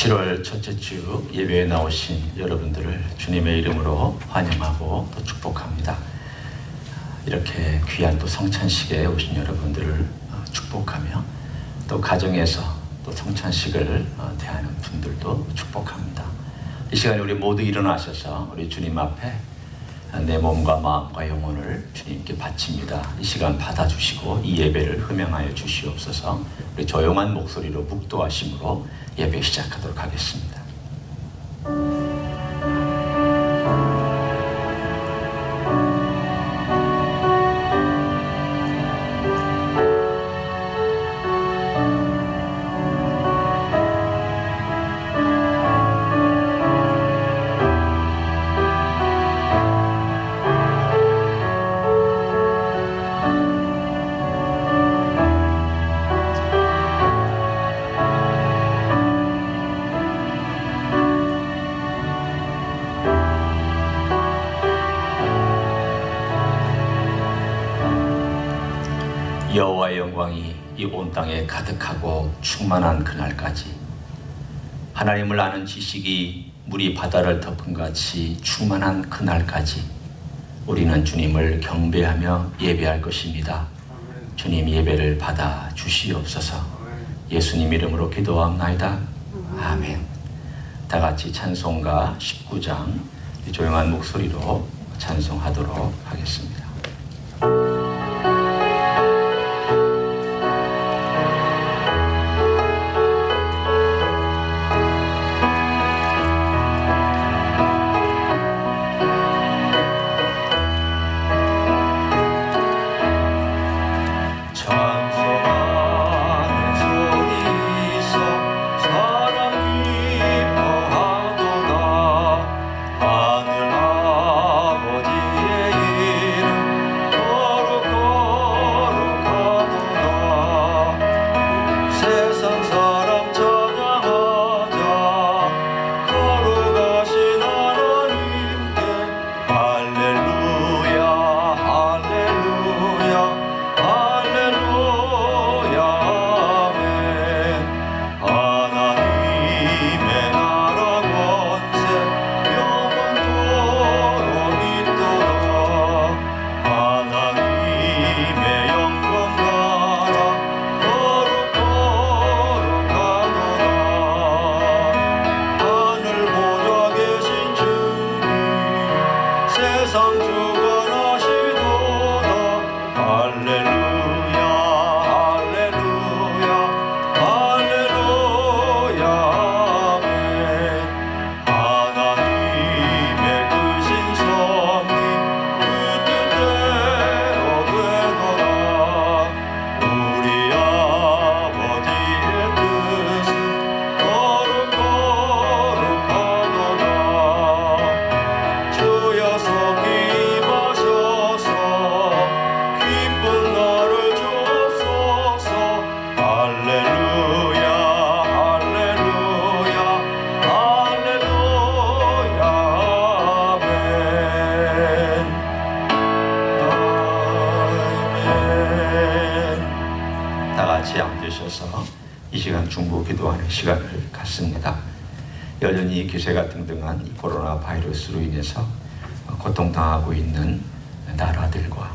7월 첫째 주 예배에 나오신 여러분들을 주님의 이름으로 환영하고 또 축복합니다. 이렇게 귀한 또 성찬식에 오신 여러분들을 축복하며 또 가정에서 또 성찬식을 대하는 분들도 축복합니다. 이 시간에 우리 모두 일어나셔서 우리 주님 앞에 내 몸과 마음과 영혼을 주님께 바칩니다. 이 시간 받아주시고 이 예배를 흠양하여 주시옵소서. 우리 조용한 목소리로 묵도하심으로 예배 시작하도록 하겠습니다. 여호와의 영광이 이 온 땅에 가득하고 충만한 그날까지, 하나님을 아는 지식이 물이 바다를 덮은 같이 충만한 그날까지 우리는 주님을 경배하며 예배할 것입니다. 주님 예배를 받아 주시옵소서. 예수님 이름으로 기도합나이다. 아멘. 다 같이 찬송가 19장 조용한 목소리로 찬송하도록 하겠습니다. 이 시간 중보 기도하는 시간을 갖습니다. 여전히 기세가 등등한 이 코로나 바이러스로 인해서 고통당하고 있는 나라들과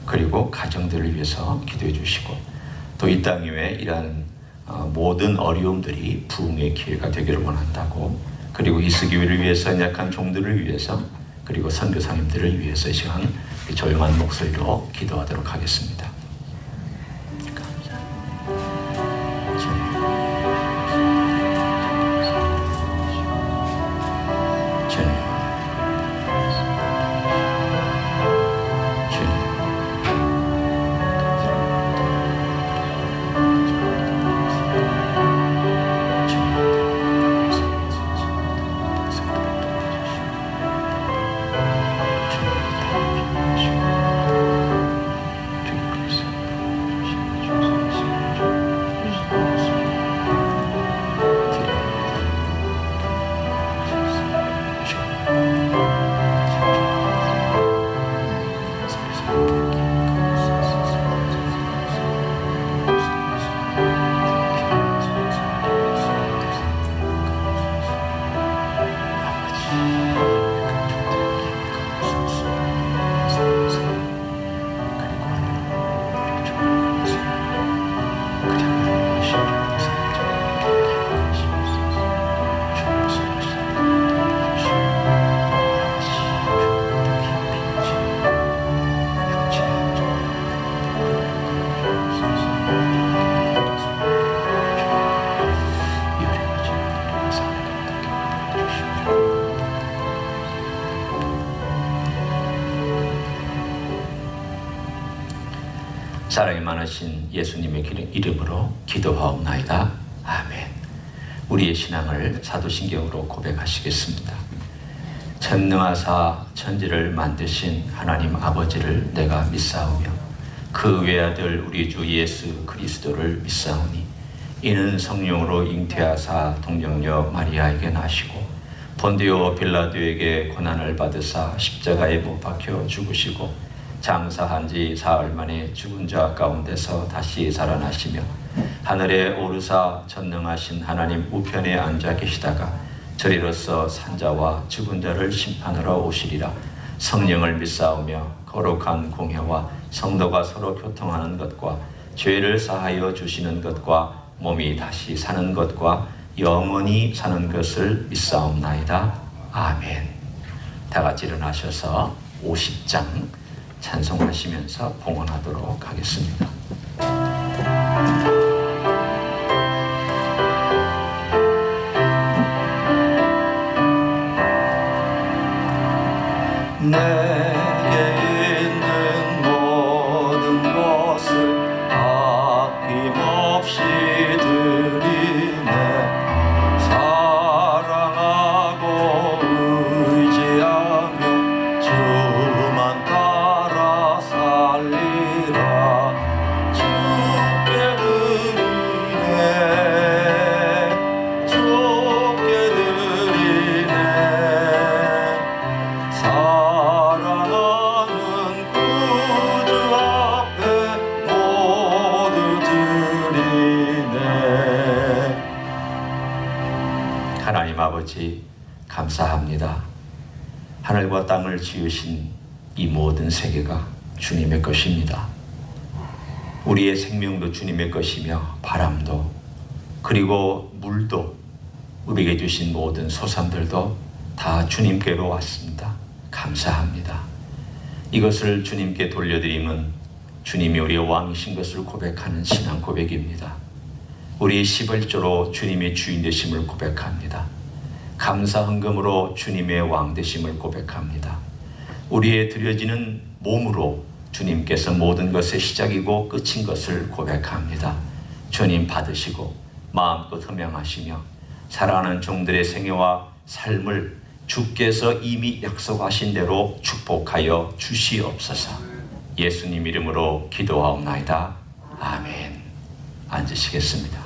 그리고 가정들을 위해서 기도해 주시고, 또 이 땅 위에 이러한 모든 어려움들이 부흥의 기회가 되기를 원한다고, 그리고 이스기회를 위해서, 약한 종들을 위해서, 그리고 선교사님들을 위해서 이 시간 조용한 목소리로 기도하도록 하겠습니다. 사랑이 많으신 예수님의 이름으로 기도하옵나이다. 아멘. 우리의 신앙을 사도신경으로 고백하시겠습니다. 전능하사 천지를 만드신 하나님 아버지를 내가 믿사오며 그 외아들 우리 주 예수 그리스도를 믿사오니 이는 성령으로 잉태하사 동정녀 마리아에게 나시고 본디오 빌라도에게 고난을 받으사 십자가에 못 박혀 죽으시고 장사한 지 사흘 만에 죽은 자 가운데서 다시 살아나시며 하늘에 오르사 전능하신 하나님 우편에 앉아 계시다가 저리로서 산자와 죽은 자를 심판하러 오시리라. 성령을 믿사오며 거룩한 공회와 성도가 서로 교통하는 것과 죄를 사하여 주시는 것과 몸이 다시 사는 것과 영원히 사는 것을 믿사옵나이다. 아멘. 다 같이 일어나셔서 50장 찬송하시면서 봉헌하도록 하겠습니다. 내게 있는 모든 것을 아낌없이 드리네. 사랑하고 의지하며 주만 따라 살리라. 주께 드리네. 주께 드리네. 사랑하는 구주 앞에 모두 드리네. 하나님 아버지 감사합니다. 하늘과 땅을 지으신 이 모든 세계가 주님의 것입니다. 우리의 생명도 주님의 것이며 바람도 그리고 물도 우리에게 주신 모든 소산들도 다 주님께로 왔습니다. 감사합니다. 이것을 주님께 돌려드림은 주님이 우리의 왕이신 것을 고백하는 신앙 고백입니다. 우리의 11조로 주님의 주인 되심을 고백합니다. 감사 헌금으로 주님의 왕 되심을 고백합니다. 우리의 드려지는 몸으로 주님께서 모든 것의 시작이고 끝인 것을 고백합니다. 주님 받으시고 마음껏 흠양하시며 사랑하는 종들의 생애와 삶을 주께서 이미 약속하신 대로 축복하여 주시옵소서. 예수님 이름으로 기도하옵나이다. 아멘. 앉으시겠습니다.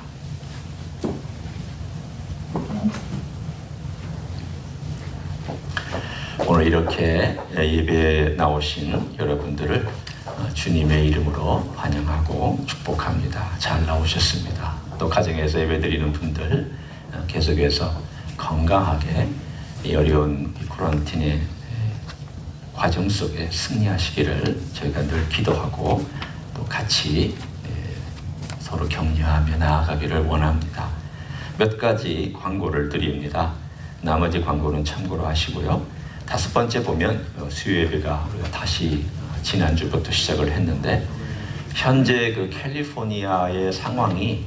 오늘 이렇게 예배에 나오신 여러분들을 주님의 이름으로 환영하고 축복합니다. 잘 나오셨습니다. 또 가정에서 예배드리는 분들 계속해서 건강하게 이 어려운 코란틴의 과정 속에 승리하시기를 저희가 늘 기도하고 또 같이 서로 격려하며 나아가기를 원합니다. 몇 가지 광고를 드립니다. 나머지 광고는 참고로 하시고요. 5번째 보면 수요 예배가 우리가 다시 지난주부터 시작을 했는데 현재 그 캘리포니아의 상황이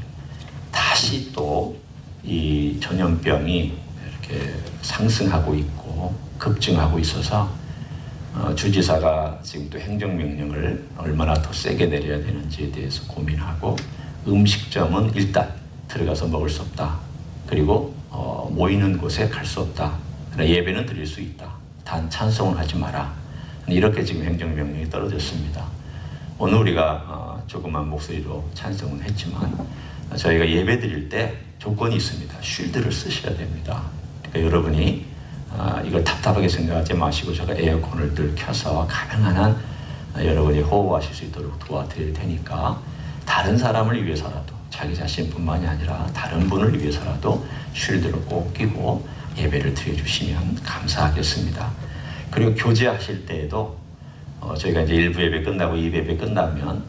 다시 또 이 전염병이 이렇게 상승하고 있고 급증하고 있어서 주지사가 지금 또 행정명령을 얼마나 더 세게 내려야 되는지에 대해서 고민하고 음식점은 일단 들어가서 먹을 수 없다. 그리고 모이는 곳에 갈 수 없다. 그러나 예배는 드릴 수 있다. 단 찬송을 하지 마라. 이렇게 지금 행정명령이 떨어졌습니다. 오늘 우리가 조그만 목소리로 찬송은 했지만 저희가 예배 드릴 때 조건이 있습니다. 쉴드를 쓰셔야 됩니다. 그러니까 여러분이 이걸 답답하게 생각하지 마시고 제가 에어컨을 늘 켜서 가능한 한 여러분이 호흡하실 수 있도록 도와드릴 테니까 다른 사람을 위해서라도 자기 자신뿐만이 아니라 다른 분을 위해서라도 쉴드를 꼭 끼고 예배를 드려주시면 감사하겠습니다. 그리고 교제하실 때에도 저희가 이제 1부 예배 끝나고 2부 예배 끝나면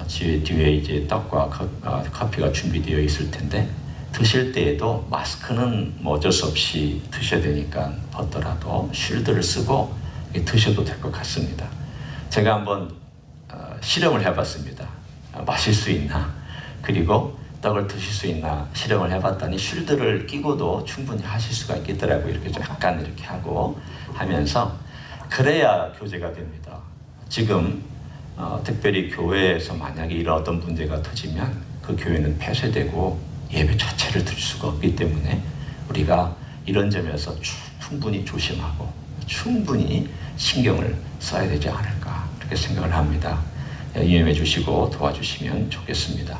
뒤에 이제 떡과 커피가 준비되어 있을 텐데 드실 때에도 마스크는 뭐 어쩔 수 없이 드셔야 되니까 벗더라도 쉴드를 쓰고 드셔도 될 것 같습니다. 제가 한번 실험을 해봤습니다. 마실 수 있나 그리고 떡을 드실 수 있나 실험을 해봤더니 쉴드를 끼고도 충분히 하실 수가 있겠더라고요. 이렇게 좀 약간 이렇게 하고 하면서 그래야 교제가 됩니다. 지금 특별히 교회에서 만약에 이런 어떤 문제가 터지면 그 교회는 폐쇄되고 예배 자체를 드릴 수가 없기 때문에 우리가 이런 점에서 충분히 조심하고 충분히 신경을 써야 되지 않을까 그렇게 생각을 합니다. 이해해 주시고 도와주시면 좋겠습니다.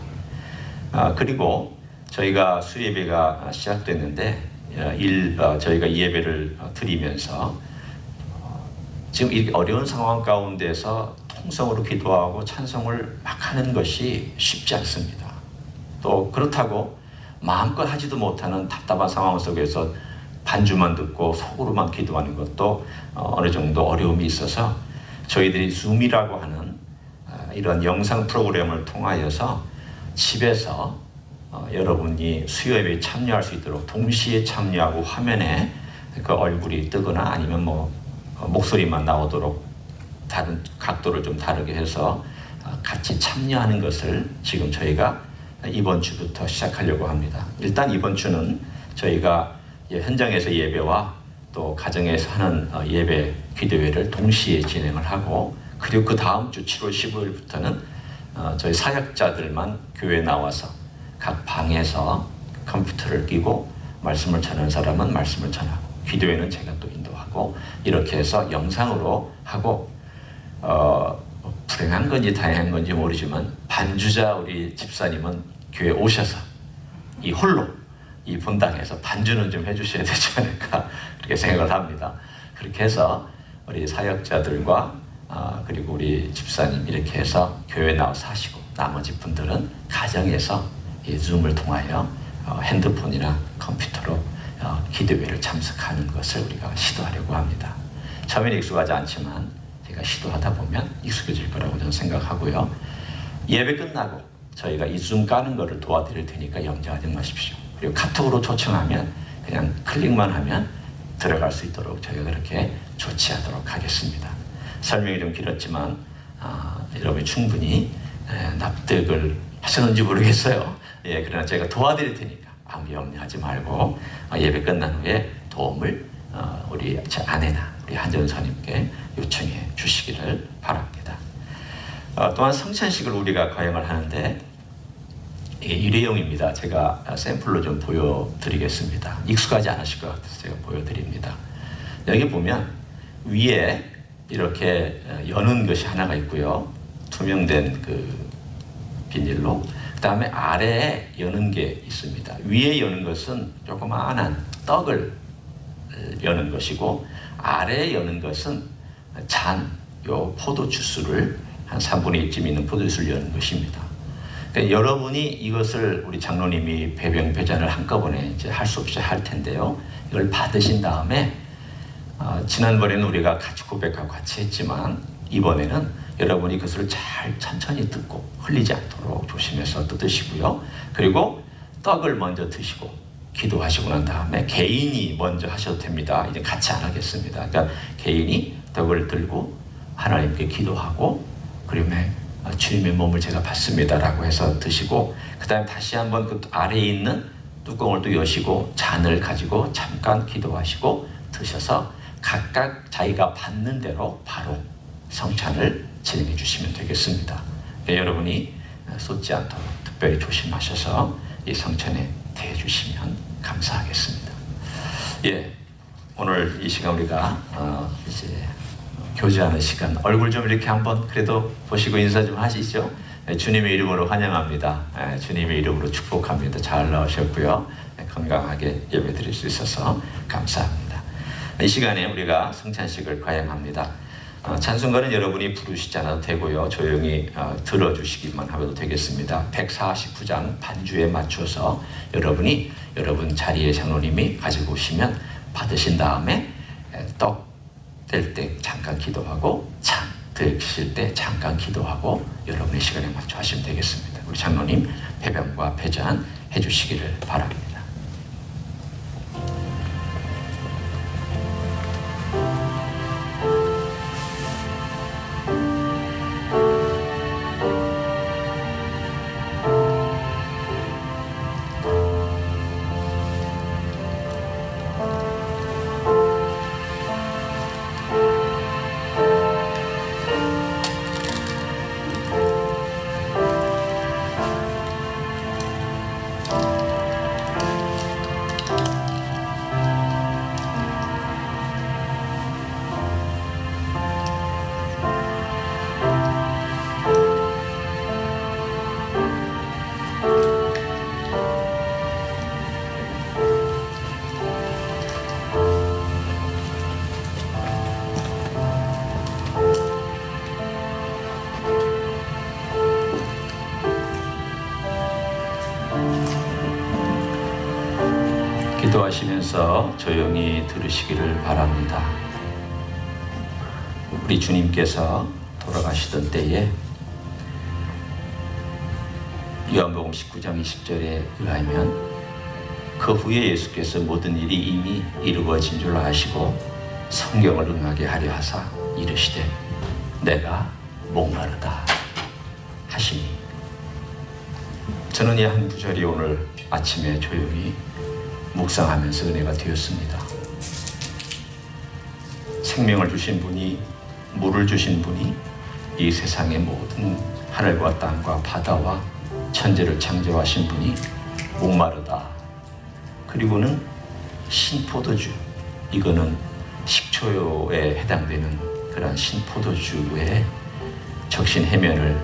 그리고 저희가 수예배가 시작됐는데 저희가 이 예배를 드리면서 지금 이 어려운 상황 가운데서 통성으로 기도하고 찬송을 막 하는 것이 쉽지 않습니다. 또 그렇다고 마음껏 하지도 못하는 답답한 상황 속에서 반주만 듣고 속으로만 기도하는 것도 어느 정도 어려움이 있어서 저희들이 줌이라고 하는 이런 영상 프로그램을 통하여서 집에서 여러분이 수요예배에 참여할 수 있도록 동시에 참여하고 화면에 그 얼굴이 뜨거나 아니면 목소리만 나오도록 다른 각도를 좀 다르게 해서 같이 참여하는 것을 지금 저희가 이번 주부터 시작하려고 합니다. 일단 이번 주는 저희가 현장에서 예배와 또 가정에서 하는 예배 기도회를 동시에 진행을 하고 그리고 그 다음 주 7월 15일부터는 저희 사역자들만 교회에 나와서 각 방에서 컴퓨터를 끼고 말씀을 전하는 사람은 말씀을 전하고 기도회는 제가 또 인도하고 이렇게 해서 영상으로 하고 불행한 건지 다행한 건지 모르지만 반주자 우리 집사님은 교회에 오셔서 이 홀로 이 본당에서 반주는 좀 해주셔야 되지 않을까 그렇게 생각을 합니다. 그렇게 해서 우리 사역자들과 그리고 우리 집사님 이렇게 해서 교회에 나와서 하시고 나머지 분들은 가정에서 이 줌을 통하여 핸드폰이나 컴퓨터로 기도회를 참석하는 것을 우리가 시도하려고 합니다. 처음에는 익숙하지 않지만 제가 시도하다 보면 익숙해질 거라고 저는 생각하고요. 예배 끝나고 저희가 이 줌 까는 것을 도와드릴 테니까 염려하지 마십시오. 그리고 카톡으로 초청하면 그냥 클릭만 하면 들어갈 수 있도록 저희가 그렇게 조치하도록 하겠습니다. 설명이 좀 길었지만 여러분이 충분히 납득을 하셨는지 모르겠어요. 그러나 제가 도와드릴 테니까 아무 염려하지 말고 예배 끝난 후에 도움을 우리 제 아내나 우리 한전사님께 요청해 주시기를 바랍니다. 또한 성찬식을 우리가 거행을 하는데 이게 일회용입니다. 제가 샘플로 좀 보여드리겠습니다. 익숙하지 않으실 것 같아서 제가 보여드립니다. 여기 보면 위에 이렇게 여는 것이 하나가 있고요. 투명된 그 비닐로 그 다음에 아래에 여는 게 있습니다. 위에 여는 것은 조그마한 떡을 여는 것이고 아래에 여는 것은 요 포도 주스를 한 3분의 2쯤 있는 포도 주스를 여는 것입니다. 그러니까 여러분이 이것을 우리 장로님이 배병배잔을 한꺼번에 이제 할 수 없이 할 텐데요. 이걸 받으신 다음에 지난번에는 우리가 같이 고백하고 같이 했지만 이번에는 여러분이 그것을 잘 천천히 뜯고 흘리지 않도록 조심해서 뜯으시고요. 그리고 떡을 먼저 드시고 기도하시고 난 다음에 개인이 먼저 하셔도 됩니다. 이제 같이 안 하겠습니다. 그러니까 개인이 떡을 들고 하나님께 기도하고 그러면 주님의 몸을 제가 받습니다라고 해서 드시고 그 다음에 다시 한번 그 아래에 있는 뚜껑을 또 여시고 잔을 가지고 잠깐 기도하시고 드셔서 각각 자기가 받는 대로 바로 성찬을 진행해 주시면 되겠습니다. 여러분이 쏟지 않도록 특별히 조심하셔서 이 성찬에 대해 주시면 감사하겠습니다. 오늘 이 시간 우리가 이제 교제하는 시간 얼굴 좀 이렇게 한번 그래도 보시고 인사 좀 하시죠. 주님의 이름으로 환영합니다. 주님의 이름으로 축복합니다. 잘 나오셨고요. 건강하게 예배드릴 수 있어서 감사합니다. 이 시간에 우리가 성찬식을 거행합니다. 찬송가는 여러분이 부르시지 않아도 되고요. 조용히 들어주시기만 하셔도 되겠습니다. 149장 반주에 맞춰서 여러분이 여러분 자리에 장로님이 가지고 오시면 받으신 다음에 떡 뗄 때 잠깐 기도하고 잔 드실 때 잠깐 기도하고 여러분의 시간에 맞춰 하시면 되겠습니다. 우리 장로님 배병과 배잔 해주시기를 바랍니다. 기도하시면서 조용히 들으시기를 바랍니다. 우리 주님께서 돌아가시던 때에 요한복음 19장 20절에 의하면 그 후에 예수께서 모든 일이 이미 이루어진 줄 아시고 성경을 응하게 하려 하사 이르시되 내가 목마르다 하시니, 저는 이 한 구절이 오늘 아침에 조용히 묵상하면서 은혜가 되었습니다. 생명을 주신 분이, 물을 주신 분이, 이 세상의 모든 하늘과 땅과 바다와 천지를 창조하신 분이 목마르다. 그리고는 신포도주, 이거는 식초에 해당되는 그런 신포도주의 적신 해면을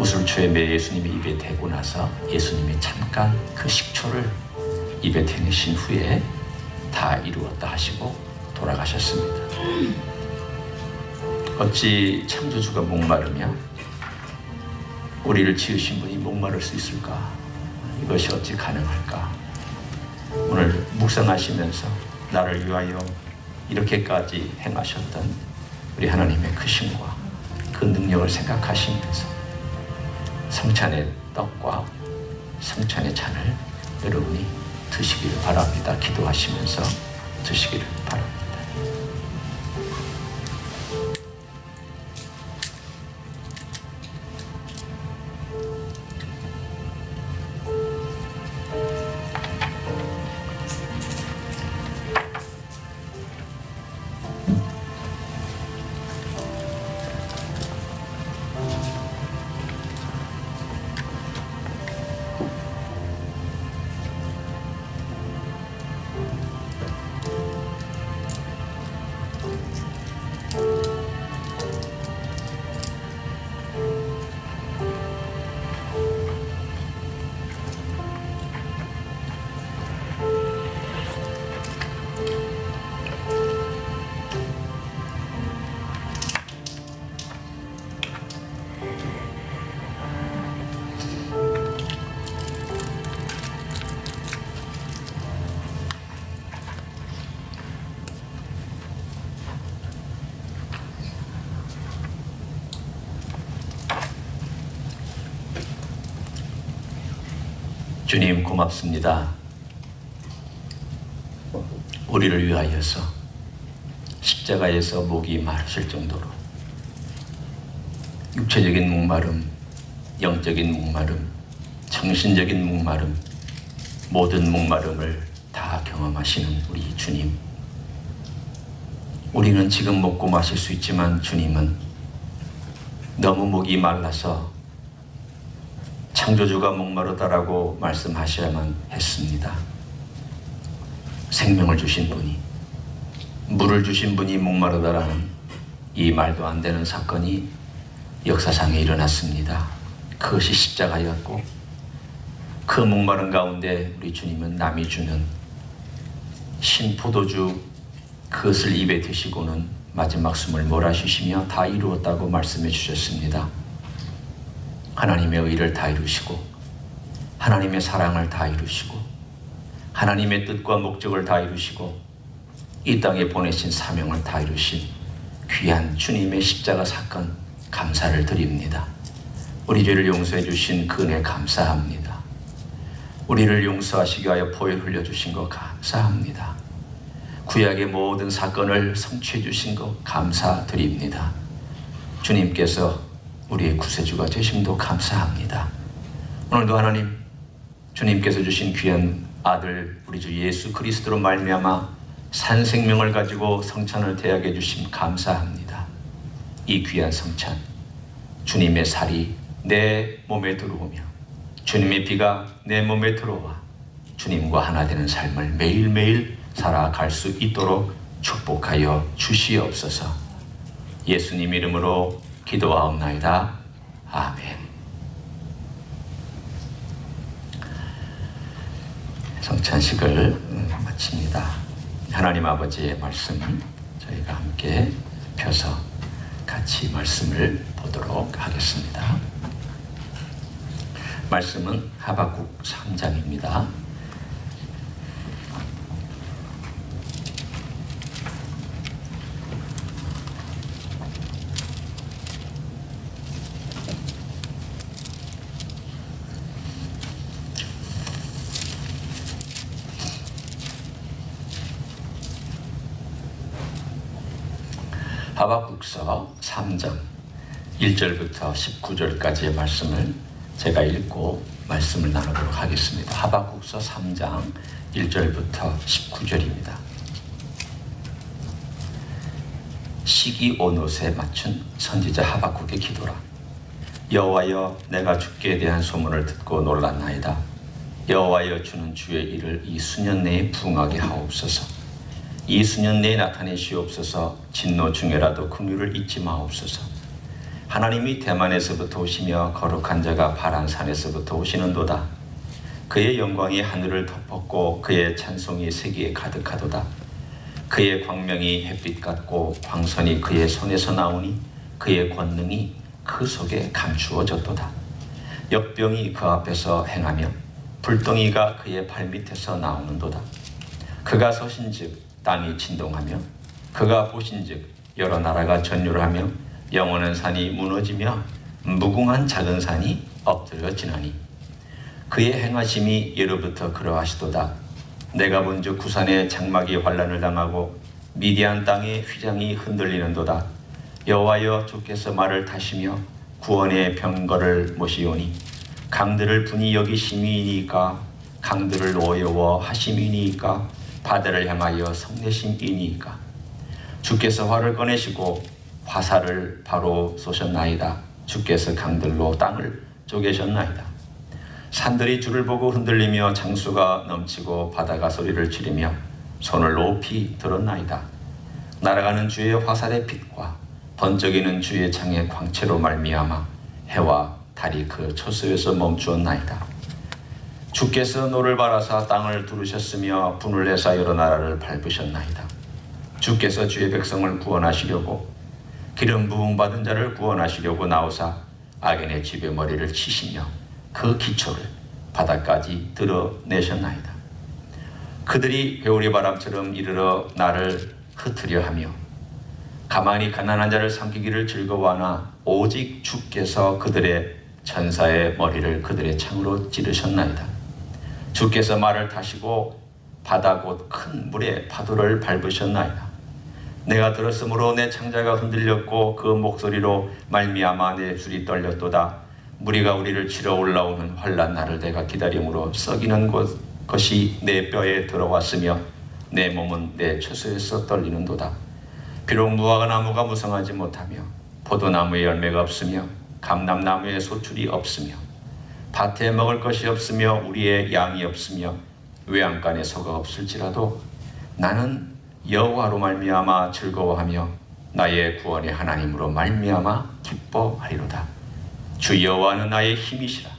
우슬초에 매 예수님의 입에 대고 나서 예수님이 잠깐 그 식초를 입에 대내신 후에 다 이루었다 하시고 돌아가셨습니다. 어찌 창조주가 목마르며 우리를 지으신 분이 목마를 수 있을까? 이것이 어찌 가능할까? 오늘 묵상하시면서 나를 위하여 이렇게까지 행하셨던 우리 하나님의 크심과 그 능력을 생각하시면서 성찬의 떡과 성찬의 잔을 여러분이 드시기를 바랍니다. 기도하시면서 드시기를 바랍니다. 주님 고맙습니다. 우리를 위하여서 십자가에서 목이 마르실 정도로 육체적인 목마름, 영적인 목마름, 정신적인 목마름, 모든 목마름을 다 경험하시는 우리 주님. 우리는 지금 먹고 마실 수 있지만 주님은 너무 목이 말라서 창조주가 목마르다라고 말씀하셔야만 했습니다. 생명을 주신 분이, 물을 주신 분이 목마르다라는 이 말도 안 되는 사건이 역사상에 일어났습니다. 그것이 십자가였고, 그 목마른 가운데 우리 주님은 남이 주는 신포도주 그것을 입에 드시고는 마지막 숨을 몰아쉬시며 다 이루었다고 말씀해 주셨습니다. 하나님의 의를 다 이루시고 하나님의 사랑을 다 이루시고 하나님의 뜻과 목적을 다 이루시고 이 땅에 보내신 사명을 다 이루신 귀한 주님의 십자가 사건 감사를 드립니다. 우리 죄를 용서해 주신 그 은혜 감사합니다. 우리를 용서하시기 위하여 보혈 흘려주신 것 감사합니다. 구약의 모든 사건을 성취해 주신 것 감사드립니다. 주님께서 우리의 구세주가 되심도 감사합니다. 오늘도 하나님, 주님께서 주신 귀한 아들 우리 주 예수 그리스도로 말미암아 산 생명을 가지고 성찬을 대하게 해주심 감사합니다. 이 귀한 성찬, 주님의 살이 내 몸에 들어오며 주님의 피가 내 몸에 들어와 주님과 하나 되는 삶을 매일매일 살아갈 수 있도록 축복하여 주시옵소서. 예수님 이름으로 기도하옵나이다. 아멘. 성찬식을 마칩니다. 하나님 아버지의 말씀 저희가 함께 펴서 같이 말씀을 보도록 하겠습니다. 말씀은 하박국 3장입니다. 하박국서 3장 1절부터 19절까지의 말씀을 제가 읽고 말씀을 나누도록 하겠습니다. 하박국서 3장 1절부터 19절입니다. 시기 온옷에 맞춘 선지자 하박국의 기도라. 여호와여, 내가 주께 대한 소문을 듣고 놀랐나이다. 여호와여, 주는 주의 일을 이 수년 내에 부응하게 하옵소서. 이 수년 내에 나타내시옵소서. 진노 중에라도 긍휼을 잊지 마옵소서. 하나님이 대만에서부터 오시며 거룩한 자가 바란 산에서부터 오시는도다. 그의 영광이 하늘을 덮었고 그의 찬송이 세계에 가득하도다. 그의 광명이 햇빛 같고 광선이 그의 손에서 나오니 그의 권능이 그 속에 감추어졌도다. 역병이 그 앞에서 행하며 불덩이가 그의 발밑에서 나오는도다. 그가 서신즉 땅이 진동하며 그가 보신즉 여러 나라가 전율하며 영원한 산이 무너지며 무궁한 작은 산이 엎드려지나니 그의 행하심이 예로부터 그러하시도다. 내가 본즉 구산의 장막이 환란을 당하고 미디안 땅의 휘장이 흔들리는도다. 여호와여, 주께서 말을 타시며 구원의 병거를 모시오니 강들을 분이 여기심이니까 강들을 노여워 하심이니까 바다를 향하여 성내심이니까 주께서 활을 꺼내시고 화살을 바로 쏘셨나이다. 주께서 강들로 땅을 쪼개셨나이다. 산들이 주를 보고 흔들리며 장수가 넘치고 바다가 소리를 지르며 손을 높이 들었나이다. 날아가는 주의 화살의 빛과 번쩍이는 주의 창의 광채로 말미암아 해와 달이 그 초소에서 멈추었나이다. 주께서 노를 바라사 땅을 두르셨으며 분을 내사 여러 나라를 밟으셨나이다. 주께서 주의 백성을 구원하시려고 기름 부음 받은 자를 구원하시려고 나오사 악인의 집에 머리를 치시며 그 기초를 바다까지 드러내셨나이다. 그들이 회오리 바람처럼 이르러 나를 흩으려 하며 가만히 가난한 자를 삼키기를 즐거워하나 오직 주께서 그들의 천사의 머리를 그들의 창으로 찌르셨나이다. 주께서 말을 타시고 바다 곧 큰 물의 파도를 밟으셨나이다. 내가 들었으므로 내 창자가 흔들렸고 그 목소리로 말미암아 내 줄이 떨렸도다. 무리가 우리를 치러 올라오는 환난 날을 내가 기다림으로 썩이는 것이 내 뼈에 들어왔으며 내 몸은 내 처소에서 떨리는도다. 비록 무화과나무가 무성하지 못하며 포도나무에 열매가 없으며 감람나무에 소출이 없으며 밭에 먹을 것이 없으며 우리의 양이 없으며 외양간에 소가 없을지라도 나는 여호와로 말미암아 즐거워하며 나의 구원의 하나님으로 말미암아 기뻐하리로다. 주 여호와는 나의 힘이시라.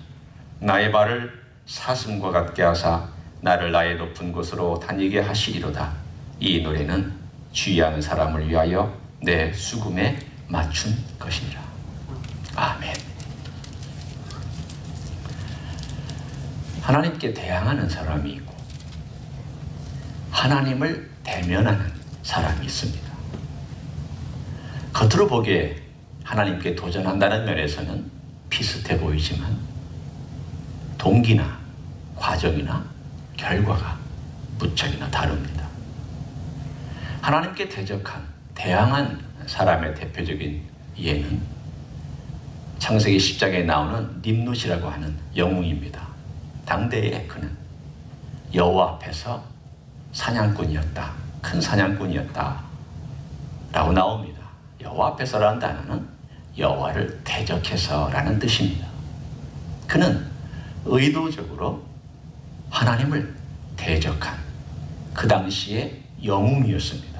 나의 발을 사슴과 같게 하사 나를 나의 높은 곳으로 다니게 하시리로다. 이 노래는 주의하는 사람을 위하여 내 수금에 맞춘 것이니라. 아멘. 하나님께 대항하는 사람이 있고 하나님을 대면하는 사람이 있습니다. 겉으로 보기에 하나님께 도전한다는 면에서는 비슷해 보이지만 동기나 과정이나 결과가 무척이나 다릅니다. 하나님께 대항한 사람의 대표적인 예는 창세기 10장에 나오는 림롯이라고 하는 영웅입니다. 당대에 그는 여호와 앞에서 사냥꾼이었다. 큰 사냥꾼이었다. 라고 나옵니다. 여호와 앞에서라는 단어는 여호와를 대적해서라는 뜻입니다. 그는 의도적으로 하나님을 대적한 그 당시의 영웅이었습니다.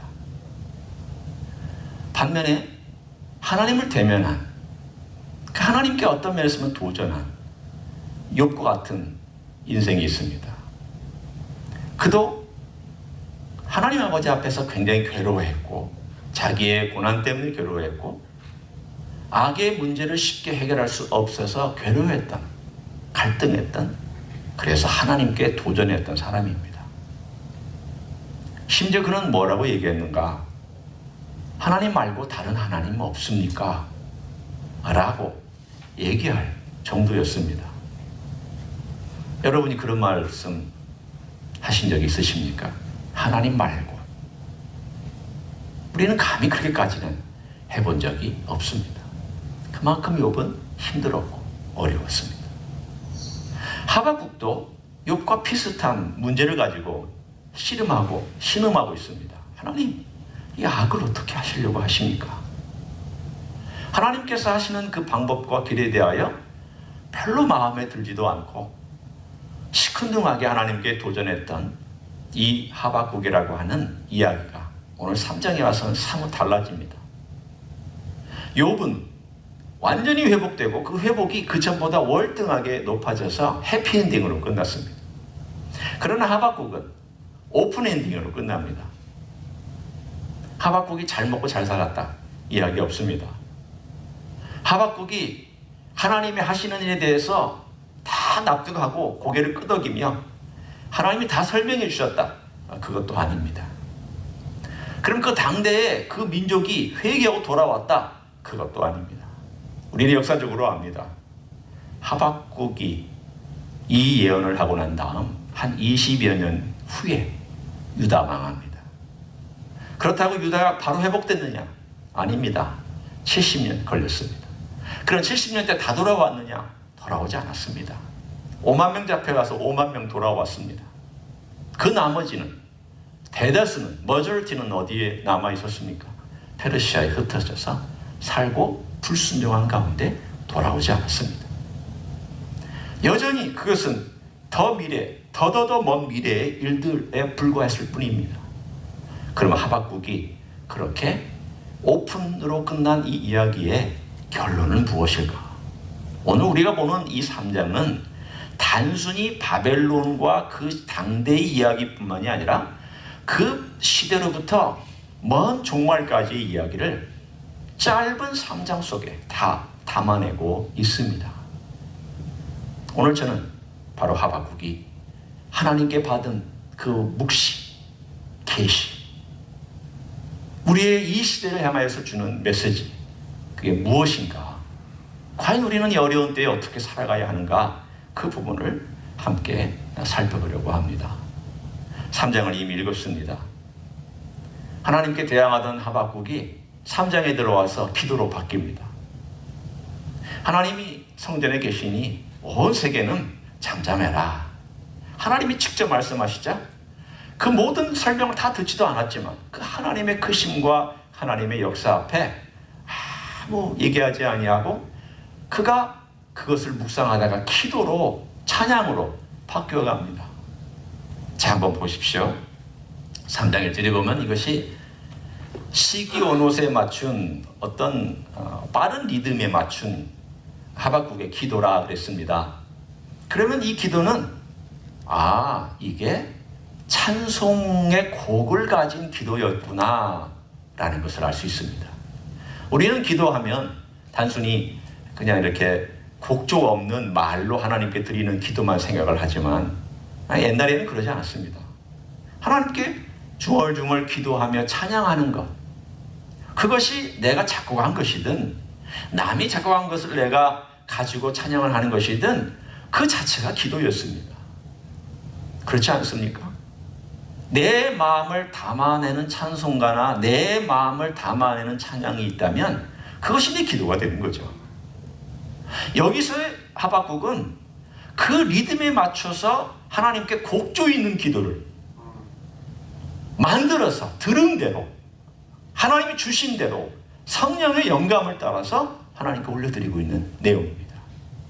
반면에 하나님을 대면한 그 하나님께 어떤 면에서는 도전한 욥과 같은 인생이 있습니다. 그도 하나님 아버지 앞에서 굉장히 괴로워했고 자기의 고난 때문에 괴로워했고 악의 문제를 쉽게 해결할 수 없어서 괴로워했던, 갈등했던, 그래서 하나님께 도전했던 사람입니다. 심지어 그는 뭐라고 얘기했는가? 하나님 말고 다른 하나님 없습니까? 라고 얘기할 정도였습니다. 여러분이 그런 말씀 하신 적이 있으십니까? 하나님 말고. 우리는 감히 그렇게까지는 해본 적이 없습니다. 그만큼 욥은 힘들었고 어려웠습니다. 하박국도 욥과 비슷한 문제를 가지고 씨름하고 신음하고 있습니다. 하나님, 이 악을 어떻게 하시려고 하십니까? 하나님께서 하시는 그 방법과 길에 대하여 별로 마음에 들지도 않고 시큰둥하게 하나님께 도전했던 이 하박국이라고 하는 이야기가 오늘 3장에 와서는 사뭇 달라집니다. 욥은 완전히 회복되고 그 회복이 그 전보다 월등하게 높아져서 해피엔딩으로 끝났습니다. 그러나 하박국은 오픈엔딩으로 끝납니다. 하박국이 잘 먹고 잘 살았다 이야기 없습니다. 하박국이 하나님이 하시는 일에 대해서 다 납득하고 고개를 끄덕이며 하나님이 다 설명해 주셨다, 그것도 아닙니다. 그럼 그 당대에 그 민족이 회개하고 돌아왔다, 그것도 아닙니다. 우리는 역사적으로 압니다. 하박국이 이 예언을 하고 난 다음 한 20여 년 후에 유다 망합니다. 그렇다고 유다가 바로 회복됐느냐? 아닙니다. 70년 걸렸습니다. 그런 70년 때 다 돌아왔느냐? 돌아오지 않았습니다. 5만 명 잡혀가서 5만 명 돌아왔습니다. 그 나머지는, 대다수는, 머저리티는 어디에 남아 있었습니까? 페르시아에 흩어져서 살고 불순종한 가운데 돌아오지 않았습니다. 여전히 그것은 더 미래, 더더더 먼 미래의 일들에 불과했을 뿐입니다. 그러면 하박국이 그렇게 오픈으로 끝난 이 이야기의 결론은 무엇일까? 오늘 우리가 보는 이 3장은 단순히 바벨론과 그 당대의 이야기뿐만이 아니라 그 시대로부터 먼 종말까지의 이야기를 짧은 3장 속에 다 담아내고 있습니다. 오늘 저는 바로 하박국이 하나님께 받은 그 묵시, 계시, 우리의 이 시대를 향하여서 주는 메시지, 그게 무엇인가? 과연 우리는 이 어려운 때에 어떻게 살아가야 하는가? 그 부분을 함께 살펴보려고 합니다. 3장을 이미 읽었습니다. 하나님께 대항하던 하박국이 3장에 들어와서 기도로 바뀝니다. 하나님이 성전에 계시니 온 세계는 잠잠해라. 하나님이 직접 말씀하시자 그 모든 설명을 다 듣지도 않았지만 그 하나님의 크심과 하나님의 역사 앞에 아무 얘기하지 아니하고 그가 그것을 묵상하다가 기도로, 찬양으로 바뀌어갑니다. 자, 한번 보십시오. 3장 1절에 보면 이것이 시기 원옷에 맞춘 어떤 빠른 리듬에 맞춘 하박국의 기도라 그랬습니다. 그러면 이 기도는 이게 찬송의 곡을 가진 기도였구나 라는 것을 알 수 있습니다. 우리는 기도하면 단순히 그냥 이렇게 곡조 없는 말로 하나님께 드리는 기도만 생각을 하지만 옛날에는 그러지 않았습니다. 하나님께 중얼중얼 기도하며 찬양하는 것, 그것이 내가 작곡한 것이든 남이 작곡한 것을 내가 가지고 찬양을 하는 것이든 그 자체가 기도였습니다. 그렇지 않습니까? 내 마음을 담아내는 찬송가나 내 마음을 담아내는 찬양이 있다면 그것이 내 기도가 되는 거죠. 여기서의 하박국은 그 리듬에 맞춰서 하나님께 곡조 있는 기도를 만들어서 들은 대로, 하나님이 주신 대로 성령의 영감을 따라서 하나님께 올려드리고 있는 내용입니다.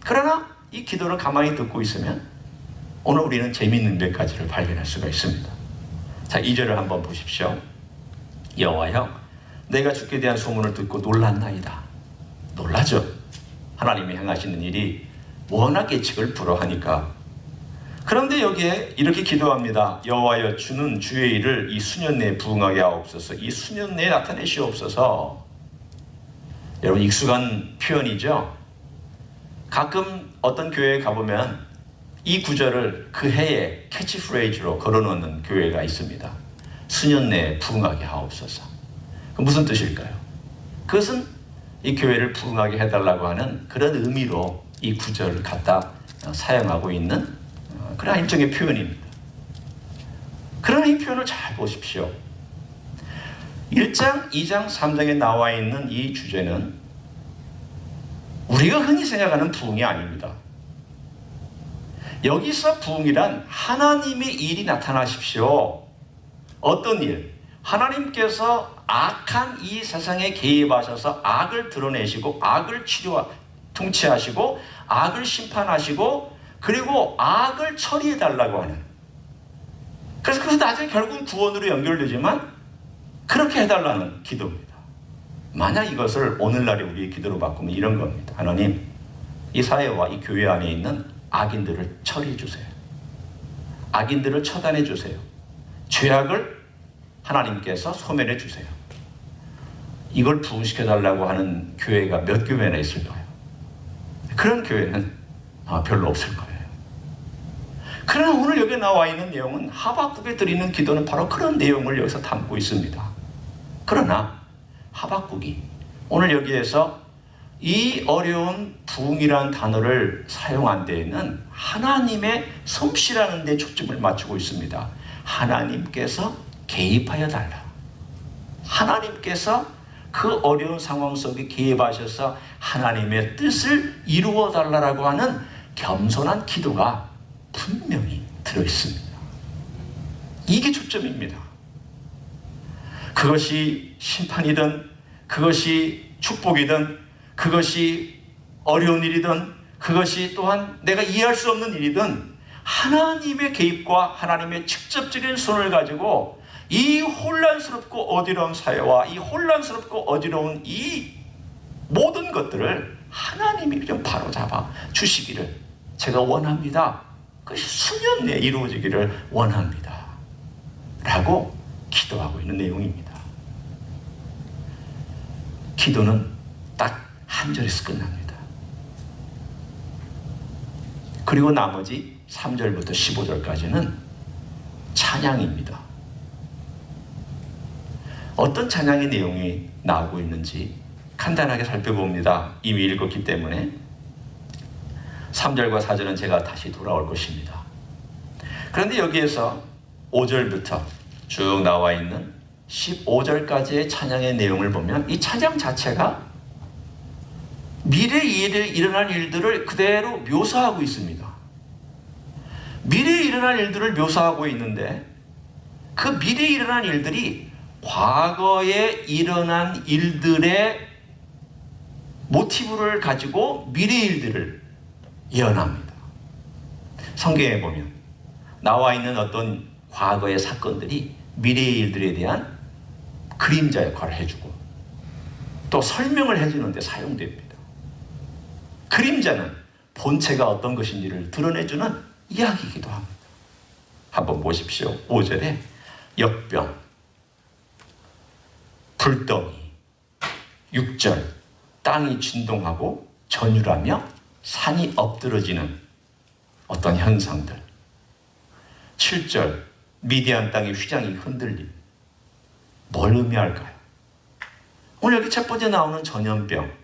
그러나 이 기도를 가만히 듣고 있으면 오늘 우리는 재미있는 몇 가지를 발견할 수가 있습니다. 자, 2절을 한번 보십시오. 여호와여, 내가 주께 대한 소문을 듣고 놀랐나이다. 놀라죠. 하나님이 행하시는 일이 워낙 예측을 불허하니까. 그런데 여기에 이렇게 기도합니다. 여호와여, 주는 주의 일을 이 수년 내에 부응하게 하옵소서. 이 수년 내에 나타내시옵소서. 여러분, 익숙한 표현이죠. 가끔 어떤 교회에 가보면 이 구절을 그 해에 캐치프레이즈로 걸어놓는 교회가 있습니다. 수년 내에 부응하게 하옵소서. 무슨 뜻일까요? 그것은 이 교회를 부응하게 해달라고 하는 그런 의미로 이 구절을 갖다 사용하고 있는 그런 일종의 표현입니다. 그러나 이 표현을 잘 보십시오. 1장, 2장, 3장에 나와 있는 이 주제는 우리가 흔히 생각하는 부흥이 아닙니다. 여기서 부흥이란 하나님의 일이 나타나십시오. 어떤 일? 하나님께서 악한 이 세상에 개입하셔서 악을 드러내시고 악을 통치하시고 악을 심판하시고 그리고 악을 처리해달라고 하는, 그래서 나중에 결국은 구원으로 연결되지만 그렇게 해달라는 기도입니다. 만약 이것을 오늘날의 우리의 기도로 바꾸면 이런 겁니다. 하나님, 이 사회와 이 교회 안에 있는 악인들을 처리해 주세요. 악인들을 처단해 주세요. 죄악을 하나님께서 소멸해 주세요. 이걸 부흥시켜달라고 하는 교회가 몇 교회나 있을까요? 그런 교회는 별로 없을 거예요. 그러나 오늘 여기 나와 있는 내용은 하박국에 드리는 기도는 바로 그런 내용을 여기서 담고 있습니다. 그러나 하박국이 오늘 여기에서 이 어려운 부흥이라는 단어를 사용한 데에는 하나님의 솜씨라는 데 초점을 맞추고 있습니다. 하나님께서 개입하여 달라. 하나님께서 그 어려운 상황 속에 개입하셔서 하나님의 뜻을 이루어 달라고 하는 겸손한 기도가 분명히 들어있습니다. 이게 초점입니다. 그것이 심판이든 그것이 축복이든 그것이 어려운 일이든 그것이 또한 내가 이해할 수 없는 일이든 하나님의 개입과 하나님의 직접적인 손을 가지고 이 혼란스럽고 어지러운 사회와 이 혼란스럽고 어지러운 이 모든 것들을 하나님이 좀 바로잡아 주시기를 제가 원합니다. 그것이 수년 내에 이루어지기를 원합니다. 라고 기도하고 있는 내용입니다. 기도는 딱 한 절에서 끝납니다. 그리고 나머지 3절부터 15절까지는 찬양입니다. 어떤 찬양의 내용이 나오고 있는지 간단하게 살펴봅니다. 이미 읽었기 때문에 3절과 4절은 제가 다시 돌아올 것입니다. 그런데 여기에서 5절부터 쭉 나와 있는 15절까지의 찬양의 내용을 보면 이 찬양 자체가 미래에 일어날 일들을 그대로 묘사하고 있습니다. 미래에 일어날 일들을 묘사하고 있는데 그 미래에 일어난 일들이 과거에 일어난 일들의 모티브를 가지고 미래의 일들을 예언합니다. 성경에 보면 나와 있는 어떤 과거의 사건들이 미래의 일들에 대한 그림자 역할을 해주고 또 설명을 해주는 데 사용됩니다. 그림자는 본체가 어떤 것인지를 드러내주는 이야기이기도 합니다. 한번 보십시오. 5절에 역병, 불덩이, 6절 땅이 진동하고 전율하며 산이 엎드러지는 어떤 현상들, 7절 미디안 땅의 휘장이 흔들림. 뭘 의미할까요? 오늘 여기 첫 번째 나오는 전염병,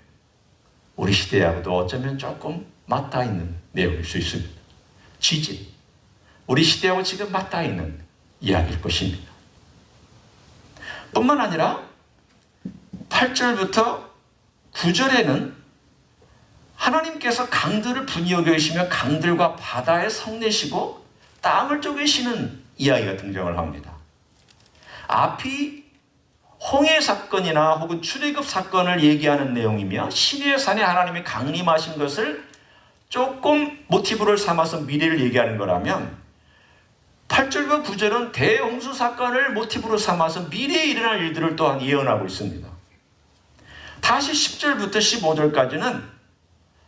우리 시대하고도 어쩌면 조금 맞닿아 있는 내용일 수 있습니다. 지진, 우리 시대하고 지금 맞닿아 있는 이야기일 것입니다. 뿐만 아니라 8절부터 9절에는 하나님께서 강들을 분이 여기시며 강들과 바다에 성내시고 땅을 쪼개시는 이야기가 등장을 합니다. 앞이 홍해 사건이나 혹은 출애굽 사건을 얘기하는 내용이며 시내 산에 하나님이 강림하신 것을 조금 모티브를 삼아서 미래를 얘기하는 거라면 8절과 9절은 대홍수 사건을 모티브로 삼아서 미래에 일어날 일들을 또한 예언하고 있습니다. 다시 10절부터 15절까지는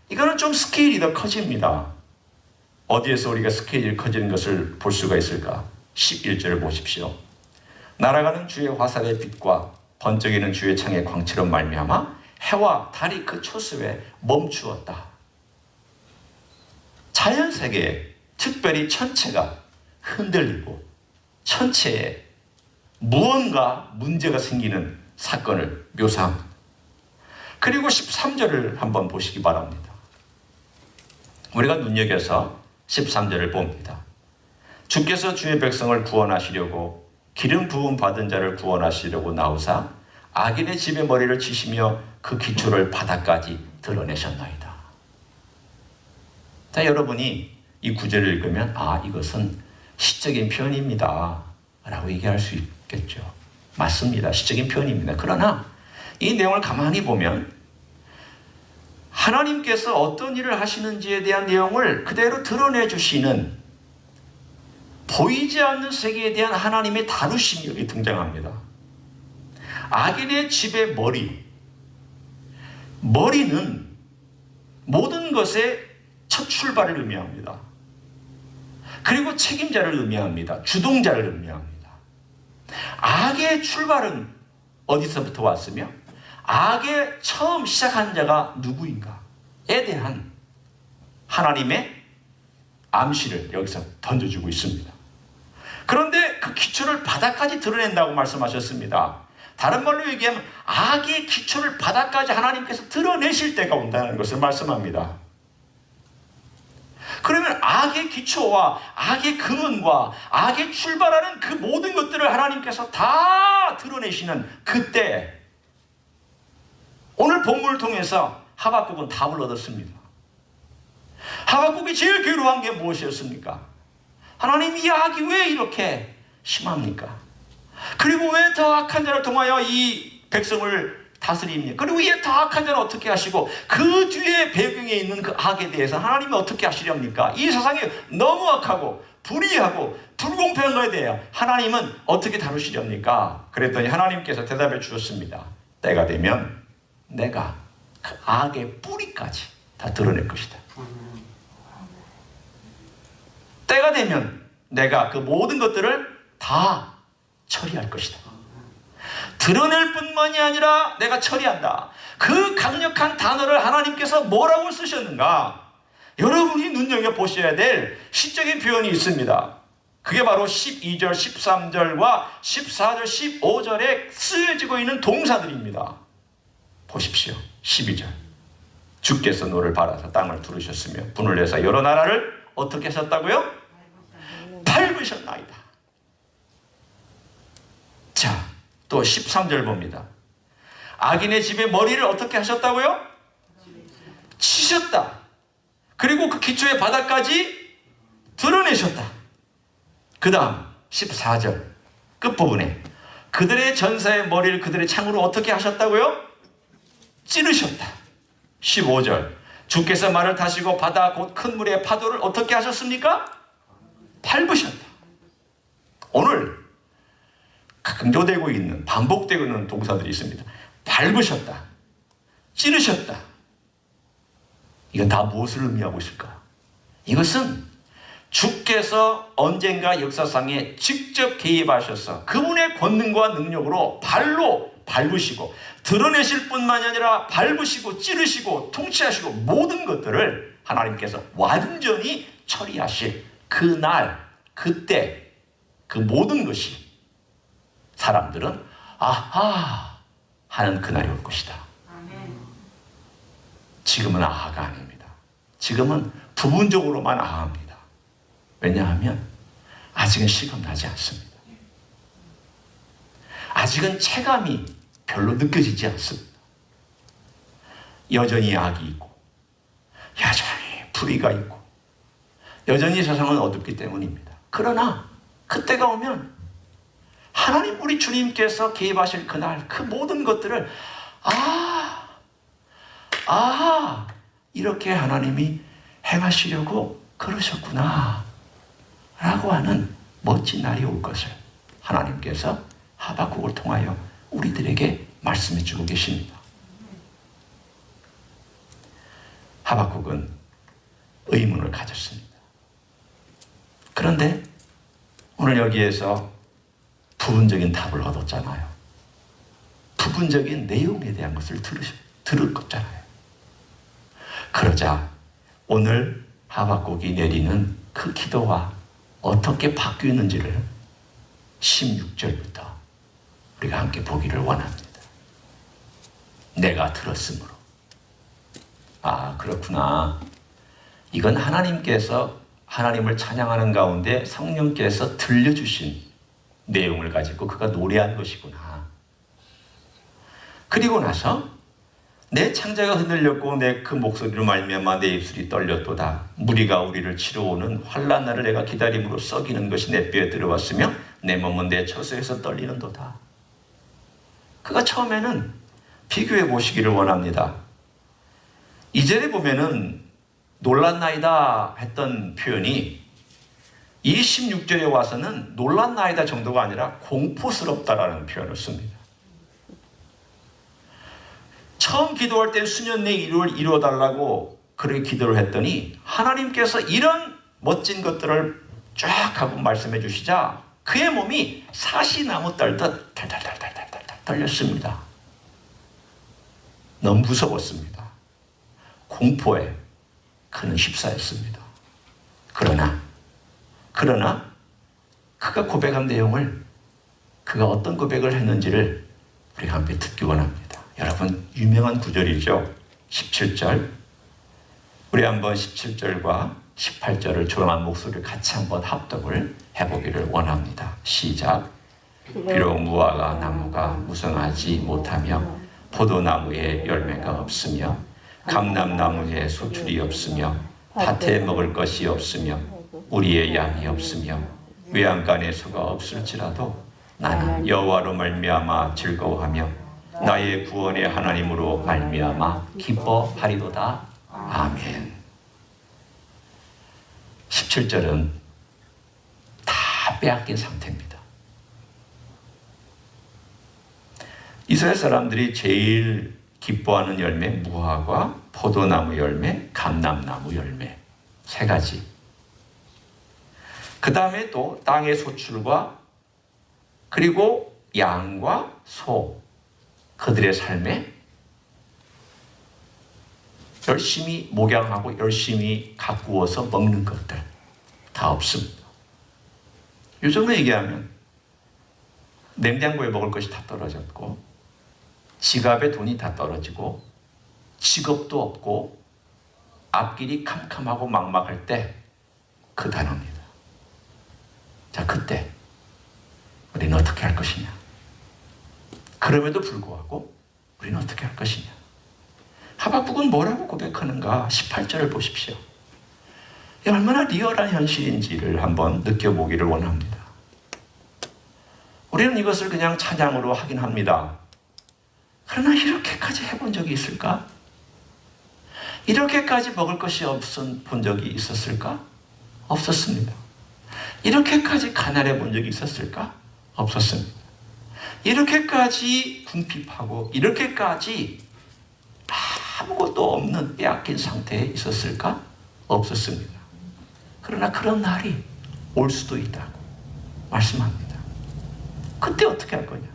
이거는 좀 스케일이 더 커집니다. 어디에서 우리가 스케일이 커지는 것을 볼 수가 있을까? 11절을 보십시오. 날아가는 주의 화살의 빛과 번쩍이는 주의 창의 광채로 말미암아 해와 달이 그 초수에 멈추었다. 자연세계에 특별히 천체가 흔들리고 천체에 무언가 문제가 생기는 사건을 묘사합니다. 그리고 13절을 한번 보시기 바랍니다. 우리가 눈여겨서 13절을 봅니다. 주께서 주의 백성을 구원하시려고 기름 부음 받은 자를 구원하시려고 나오사 악인의 집에 머리를 치시며 그 기초를 바닥까지 드러내셨나이다. 자, 여러분이 이 구절을 읽으면 이것은 시적인 표현입니다 라고 얘기할 수 있겠죠. 맞습니다. 시적인 표현입니다. 그러나 이 내용을 가만히 보면 하나님께서 어떤 일을 하시는지에 대한 내용을 그대로 드러내 주시는 보이지 않는 세계에 대한 하나님의 다루심이 여기 등장합니다. 악인의 집의 머리는 모든 것의 첫 출발을 의미합니다. 그리고 책임자를 의미합니다. 주동자를 의미합니다. 악의 출발은 어디서부터 왔으며 악의 처음 시작한 자가 누구인가에 대한 하나님의 암시를 여기서 던져주고 있습니다. 그런데 그 기초를 바닥까지 드러낸다고 말씀하셨습니다. 다른 말로 얘기하면 악의 기초를 바닥까지 하나님께서 드러내실 때가 온다는 것을 말씀합니다. 그러면 악의 기초와 악의 근원과 악의 출발하는 그 모든 것들을 하나님께서 다 드러내시는 그때, 오늘 본문을 통해서 하박국은 답을 얻었습니다. 하박국이 제일 괴로워한 게 무엇이었습니까? 하나님, 이 악이 왜 이렇게 심합니까? 그리고 왜 더 악한 자를 통하여 이 백성을 다스립니까? 그리고 이 더 악한 자는 어떻게 하시고 그 뒤에 배경에 있는 그 악에 대해서 하나님이 어떻게 하시렵니까? 이 세상이 너무 악하고 불의하고 불공평한 것에 대해 하나님은 어떻게 다루시렵니까? 그랬더니 하나님께서 대답해 주셨습니다. 때가 되면 내가 그 악의 뿌리까지 다 드러낼 것이다. 때가 되면 내가 그 모든 것들을 다 처리할 것이다. 드러낼 뿐만이 아니라 내가 처리한다. 그 강력한 단어를 하나님께서 뭐라고 쓰셨는가? 여러분이 눈여겨보셔야 될 시적인 표현이 있습니다. 그게 바로 12절, 13절과 14절, 15절에 쓰여지고 있는 동사들입니다. 보십시오. 12절. 주께서 너를 바라사 땅을 두르셨으며 분을 내사 여러 나라를 어떻게 하셨다고요? 밟으셨나이다. 자, 또 13절 봅니다. 악인의 집에 머리를 어떻게 하셨다고요? 치셨다. 그리고 그 기초의 바닥까지 드러내셨다. 그 다음 14절 끝부분에 그들의 전사의 머리를 그들의 창으로 어떻게 하셨다고요? 찌르셨다. 15절 주께서 말을 타시고 바다 곧 큰 물의 파도를 어떻게 하셨습니까? 밟으셨다. 오늘 강조되고 있는, 반복되고 있는 동사들이 있습니다. 밟으셨다. 찌르셨다. 이건 다 무엇을 의미하고 있을까? 이것은 주께서 언젠가 역사상에 직접 개입하셔서 그분의 권능과 능력으로 발로 밟으시고 드러내실 뿐만이 아니라 밟으시고 찌르시고 통치하시고 모든 것들을 하나님께서 완전히 처리하실 그날, 그때 그 모든 것이 사람들은 아하 하는 그날이 올 것이다. 지금은 아하가 아닙니다. 지금은 부분적으로만 아하입니다. 왜냐하면 아직은 실감나지 않습니다. 아직은 체감이 별로 느껴지지 않습니다. 여전히 악이 있고 여전히 불의가 있고 여전히 세상은 어둡기 때문입니다. 그러나 그때가 오면 하나님 우리 주님께서 개입하실 그날 그 모든 것들을 이렇게 하나님이 행하시려고 그러셨구나 라고 하는 멋진 날이 올 것을 하나님께서 하박국을 통하여 우리들에게 말씀해 주고 계십니다. 하박국은 의문을 가졌습니다. 그런데 오늘 여기에서 부분적인 답을 얻었잖아요. 부분적인 내용에 대한 것을 들을 거잖아요. 그러자 오늘 하박국이 내리는 그 기도가 어떻게 바뀌는지를 16절부터 우리가 함께 보기를 원합니다. 내가 들었으므로. 그렇구나. 이건 하나님께서 하나님을 찬양하는 가운데 성령께서 들려주신 내용을 가지고 그가 노래한 것이구나. 그리고 나서 내 창자가 흔들렸고 내 그 목소리로 말미암아 내 입술이 떨렸도다. 무리가 우리를 치러 오는 환난 날을 내가 기다림으로 썩이는 것이 내 뼈에 들어왔으며 내 몸은 내 처소에서 떨리는도다. 그가 처음에는 비교해 보시기를 원합니다. 2절에 보면은 놀랐나이다 했던 표현이 26절에 와서는 놀랐나이다 정도가 아니라 공포스럽다라는 표현을 씁니다. 처음 기도할 때 수년 내 일을 이루어달라고 그렇게 기도를 했더니 하나님께서 이런 멋진 것들을 쫙 하고 말씀해 주시자 그의 몸이 사시나무 떨듯 달달달달달달 떨렸습니다. 너무 무서웠습니다. 공포에 그는 휩싸였습니다. 그러나 그가 고백한 내용을 그가 어떤 고백을 했는지를 우리가 함께 듣기 원합니다. 여러분 유명한 구절이죠. 17절 우리 한번 17절과 18절을 조용한 목소리를 같이 한번 합독을 해보기를 원합니다. 시작. 비록 무화과 나무가 무성하지 못하며 포도나무에 열매가 없으며 감람나무에 소출이 없으며 밭에 먹을 것이 없으며 우리의 양이 없으며 외양간에 소가 없을지라도 나는 여호와로 말미암아 즐거워하며 나의 구원의 하나님으로 말미암아 기뻐하리도다. 아멘. 17절은 다 빼앗긴 상태입니다. 이스라엘 사람들이 제일 기뻐하는 열매 무화과, 포도나무 열매, 감람나무 열매 세 가지. 그 다음에 또 땅의 소출과 그리고 양과 소 그들의 삶에 열심히 목양하고 열심히 가꾸어서 먹는 것들 다 없습니다. 요즘에 얘기하면 냉장고에 먹을 것이 다 떨어졌고 지갑에 돈이 다 떨어지고 직업도 없고 앞길이 캄캄하고 막막할 때 그 단어입니다. 자, 그때 우리는 어떻게 할 것이냐? 그럼에도 불구하고 우리는 어떻게 할 것이냐? 하박국은 뭐라고 고백하는가? 18절을 보십시오. 이게 얼마나 리얼한 현실인지를 한번 느껴보기를 원합니다. 우리는 이것을 그냥 찬양으로 하긴 합니다. 그러나 이렇게까지 해본 적이 있을까? 이렇게까지 먹을 것이 본 적이 있었을까? 없었습니다. 이렇게까지 가난해 본 적이 있었을까? 없었습니다. 이렇게까지 궁핍하고 이렇게까지 아무것도 없는 빼앗긴 상태에 있었을까? 없었습니다. 그러나 그런 날이 올 수도 있다고 말씀합니다. 그때 어떻게 할 거냐?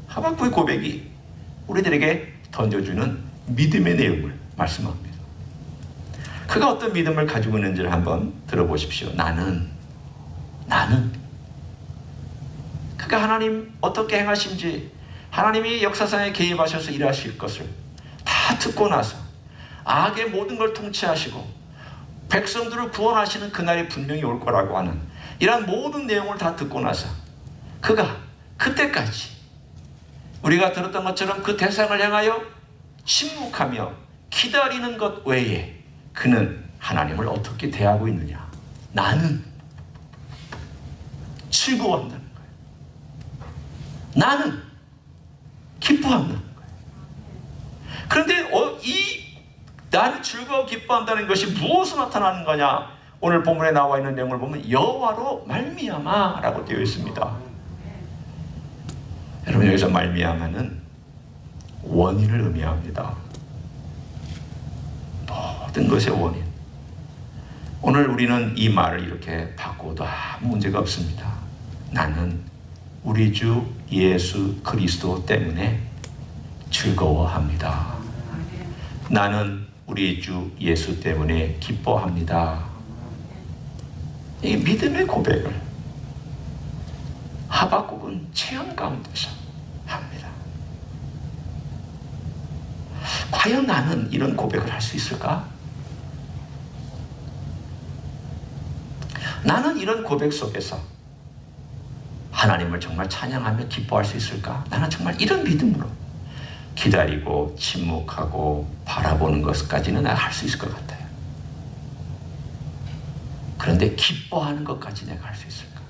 하박국의 고백이 우리들에게 던져주는 믿음의 내용을 말씀합니다. 그가 어떤 믿음을 가지고 있는지를 한번 들어보십시오. 나는 그가 하나님 어떻게 행하신지 하나님이 역사상에 개입하셔서 일하실 것을 다 듣고 나서 악의 모든 걸 통치하시고 백성들을 구원하시는 그날이 분명히 올 거라고 하는 이러한 모든 내용을 다 듣고 나서 그가 그때까지 우리가 들었던 것처럼 그 대상을 향하여 침묵하며 기다리는 것 외에 그는 하나님을 어떻게 대하고 있느냐? 나는 즐거워한다는 거예요. 나는 기뻐한다는 거예요. 그런데 나는 즐거워 기뻐한다는 것이 무엇으로 나타나는 거냐? 오늘 본문에 나와 있는 내용을 보면 여호와로 말미암아 라고 되어 있습니다. 여러분 여기서 말미암아는 원인을 의미합니다. 모든 것의 원인. 오늘 우리는 이 말을 이렇게 바꿔도 아무 문제가 없습니다. 나는 우리 주 예수 그리스도 때문에 즐거워합니다. 나는 우리 주 예수 때문에 기뻐합니다. 이 믿음의 고백을 하박국은 체험 가운데서 합니다. 과연 나는 이런 고백을 할 수 있을까? 나는 이런 고백 속에서 하나님을 정말 찬양하며 기뻐할 수 있을까? 나는 정말 이런 믿음으로 기다리고 침묵하고 바라보는 것까지는 내가 할 수 있을 것 같아요. 그런데 기뻐하는 것까지 내가 할 수 있을까?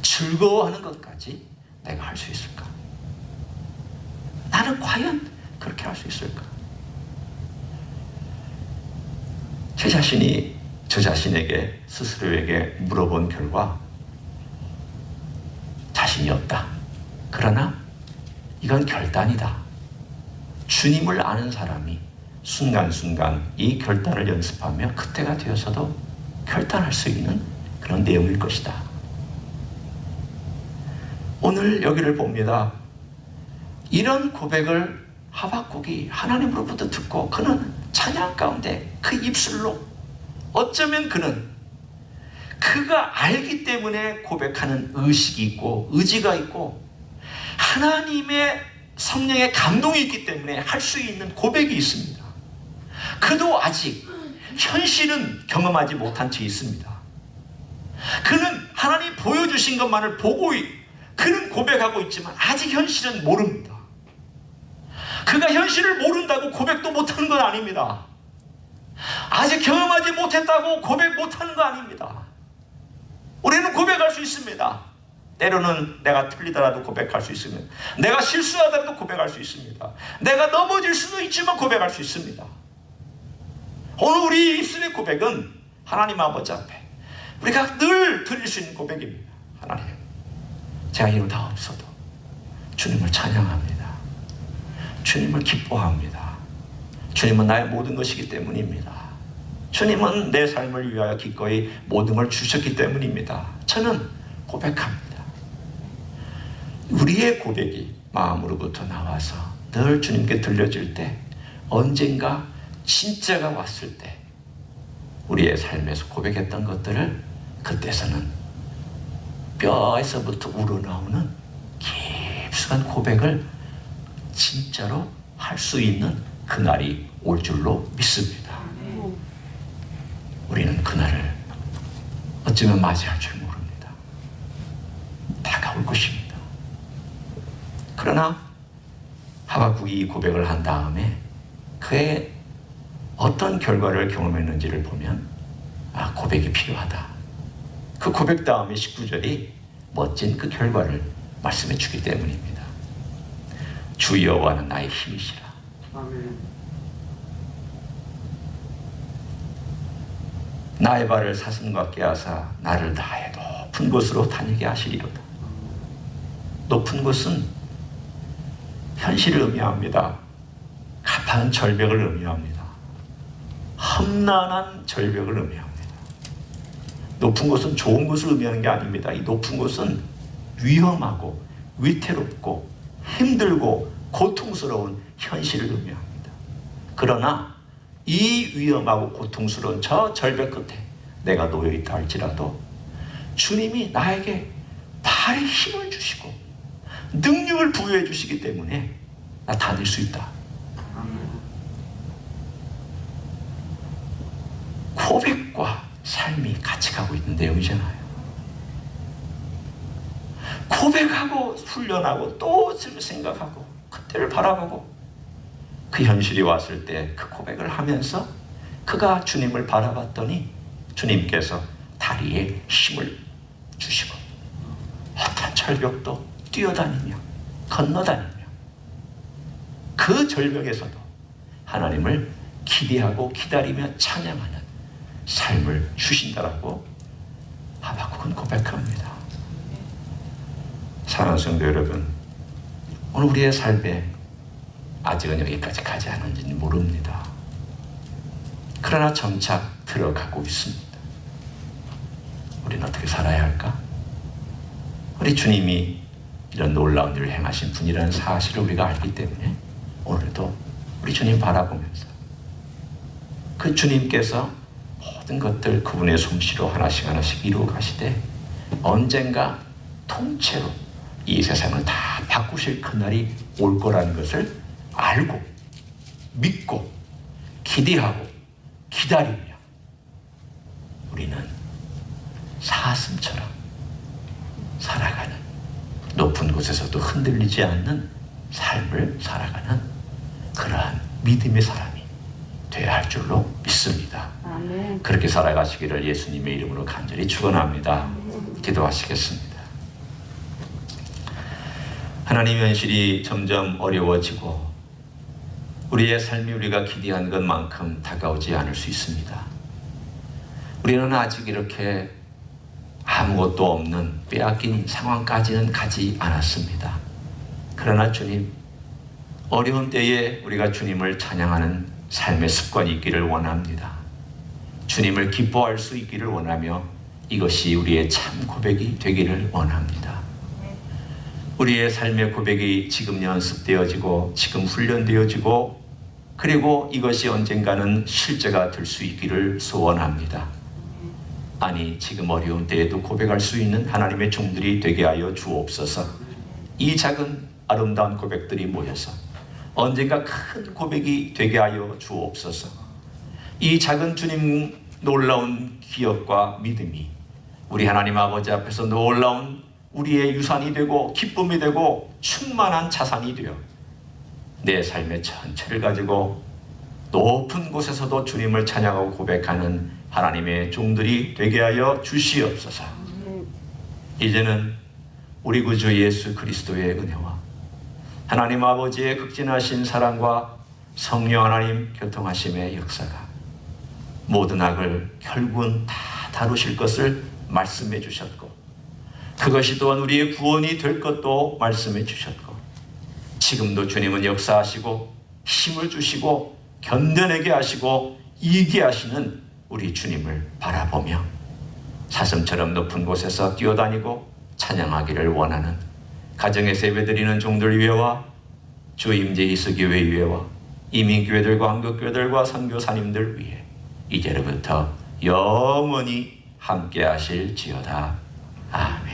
즐거워하는 것까지 내가 할 수 있을까? 나는 과연 그렇게 할 수 있을까? 제 자신이 저 자신에게 스스로에게 물어본 결과 자신이 없다. 그러나 이건 결단이다. 주님을 아는 사람이 순간순간 이 결단을 연습하며 그때가 되어서도 결단할 수 있는 그런 내용일 것이다. 오늘 여기를 봅니다. 이런 고백을 하박국이 하나님으로부터 듣고 그는 찬양 가운데 그 입술로 어쩌면 그는 그가 알기 때문에 고백하는 의식이 있고 의지가 있고 하나님의 성령의 감동이 있기 때문에 할 수 있는 고백이 있습니다. 그도 아직 현실은 경험하지 못한 채 있습니다. 그는 하나님 보여주신 것만을 보고 그는 고백하고 있지만 아직 현실은 모릅니다. 그가 현실을 모른다고 고백도 못하는 건 아닙니다. 아직 경험하지 못했다고 고백 못하는 거 아닙니다. 우리는 고백할 수 있습니다. 때로는 내가 틀리더라도 고백할 수 있습니다. 내가 실수하더라도 고백할 수 있습니다. 내가 넘어질 수도 있지만 고백할 수 있습니다. 오늘 우리 입술의 고백은 하나님 아버지 앞에 우리가 늘 드릴 수 있는 고백입니다. 하나님, 제가 이루 다 없어도 주님을 찬양합니다. 주님을 기뻐합니다. 주님은 나의 모든 것이기 때문입니다. 주님은 내 삶을 위하여 기꺼이 모든 걸 주셨기 때문입니다. 저는 고백합니다. 우리의 고백이 마음으로부터 나와서 늘 주님께 들려질 때 언젠가 진짜가 왔을 때 우리의 삶에서 고백했던 것들을 그때서는 뼈에서부터 우러나오는 깊숙한 고백을 진짜로 할 수 있는 그날이 올 줄로 믿습니다. 우리는 그날을 어쩌면 맞이할 줄 모릅니다. 다가올 것입니다. 그러나 하박국이 이 고백을 한 다음에 그의 어떤 결과를 경험했는지를 보면 고백이 필요하다. 그 고백 다음에 19절이 멋진 그 결과를 말씀해 주기 때문입니다. 주 여호와는 나의 힘이시라. 아멘. 나의 발을 사슴같게 하사 나를 나의 높은 곳으로 다니게 하시리로다. 높은 곳은 현실을 의미합니다. 가파른 절벽을 의미합니다. 험난한 절벽을 의미합니다. 높은 곳은 좋은 곳을 의미하는 게 아닙니다. 이 높은 곳은 위험하고 위태롭고 힘들고 고통스러운 현실을 의미합니다. 그러나 이 위험하고 고통스러운 저 절벽 끝에 내가 놓여 있다 할지라도 주님이 나에게 발에 힘을 주시고 능력을 부여해 주시기 때문에 나 다닐 수 있다. 고백과 삶이 같이 가고 있는 내용이잖아요. 고백하고 훈련하고 또 생각하고 그때를 바라보고 그 현실이 왔을 때 그 고백을 하면서 그가 주님을 바라봤더니 주님께서 다리에 힘을 주시고 어떤 절벽도 뛰어다니며 건너다니며 그 절벽에서도 하나님을 기대하고 기다리며 찬양하는 삶을 주신다라고 하박국은 고백합니다. 사랑하는 성도 여러분, 오늘 우리의 삶에 아직은 여기까지 가지 않은지는 모릅니다. 그러나 점차 들어가고 있습니다. 우리는 어떻게 살아야 할까? 우리 주님이 이런 놀라운 일을 행하신 분이라는 사실을 우리가 알기 때문에 오늘도 우리 주님 바라보면서 그 주님께서 모든 것들 그분의 솜씨로 하나씩 하나씩 이루어 가시되 언젠가 통째로 이 세상을 다 바꾸실 그날이 올 거라는 것을 알고 믿고 기대하고 기다리며 우리는 사슴처럼 살아가는, 높은 곳에서도 흔들리지 않는 삶을 살아가는 그러한 믿음의 사람이 되어야 할 줄로 믿습니다. 아멘. 그렇게 살아가시기를 예수님의 이름으로 간절히 축원합니다. 기도하시겠습니다. 하나님의 현실이 점점 어려워지고 우리의 삶이 우리가 기대한 것만큼 다가오지 않을 수 있습니다. 우리는 아직 이렇게 아무것도 없는 빼앗긴 상황까지는 가지 않았습니다. 그러나 주님, 어려운 때에 우리가 주님을 찬양하는 삶의 습관이 있기를 원합니다. 주님을 기뻐할 수 있기를 원하며 이것이 우리의 참 고백이 되기를 원합니다. 우리의 삶의 고백이 지금 연습되어지고 지금 훈련되어지고 그리고 이것이 언젠가는 실제가 될 수 있기를 소원합니다. 아니, 지금 어려운 때에도 고백할 수 있는 하나님의 종들이 되게 하여 주옵소서. 이 작은 아름다운 고백들이 모여서 언젠가 큰 고백이 되게 하여 주옵소서. 이 작은 주님 놀라운 기억과 믿음이 우리 하나님 아버지 앞에서 놀라운 우리의 유산이 되고 기쁨이 되고 충만한 자산이 되어 내 삶의 전체를 가지고 높은 곳에서도 주님을 찬양하고 고백하는 하나님의 종들이 되게 하여 주시옵소서. 이제는 우리 구주 예수 그리스도의 은혜와 하나님 아버지의 극진하신 사랑과 성령 하나님 교통하심의 역사가 모든 악을 결국은 다 다루실 것을 말씀해 주셨고 그것이 또한 우리의 구원이 될 것도 말씀해 주셨고 지금도 주님은 역사하시고 힘을 주시고 견뎌내게 하시고 이기게 하시는 우리 주님을 바라보며 사슴처럼 높은 곳에서 뛰어다니고 찬양하기를 원하는 가정에서 예배드리는 종들 위에와 주 임재 이수교회 위에와 이민교회들과 한국교회들과 선교사님들 위에 이제로부터 영원히 함께 하실지어다. 아멘.